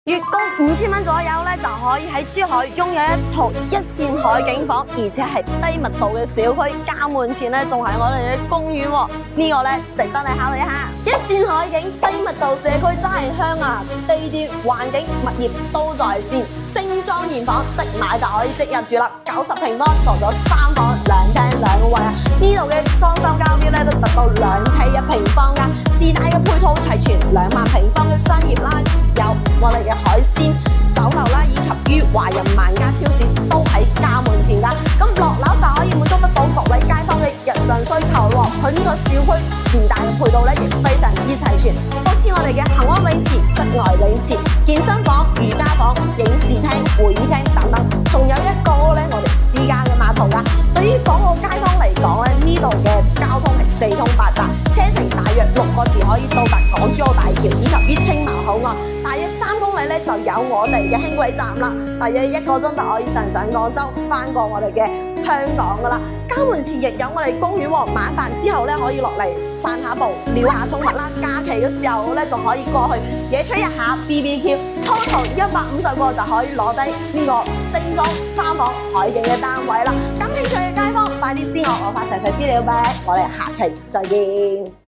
月供5000蚊左右咧，就可以喺珠海擁有一套一線海景房，而且係低密度嘅小區，交門前咧仲係我哋嘅公園喎。呢個咧值得你考慮一下。一線海景低密度社區真係香啊！地段、環境、物業都在線，精裝現房即買就可以即入住啦。90平方做咗3房2廳2衛啊！呢度嘅裝修交標咧都達到2K 1平方噶，自帶嘅配套齊全，2萬平方嘅商業啦，有我哋嘅海鮮酒樓啦，以及於華人萬家超市都喺家門前噶。咁落樓就可以滿足得到各位街坊嘅日常需求喎。佢呢個小區自帶嘅配套咧亦非常之齊全，好似我哋嘅恒安泳池、室外泳池、健身房、瑜伽房、影視廳、會議廳等等，仲有一個咧我哋私家嘅碼頭噶。對於港澳街坊嚟講咧，呢度嘅交通係四通八達，車程大約6個字可以到達港珠澳大橋以及於青茂口岸。大約3公里咧就有我哋嘅輕軌站啦，大約1個鐘就可以上廣州，翻過我哋嘅香港噶啦。交門前亦有我哋公園喎，晚飯之後咧可以落嚟散下步、撩下寵物啦。假期嘅時候咧仲可以過去野炊一下 BBQ，total 150個就可以攞低呢個精裝3房海景嘅單位啦。感興趣嘅街坊快啲私我發詳細資料俾我哋，下期再見。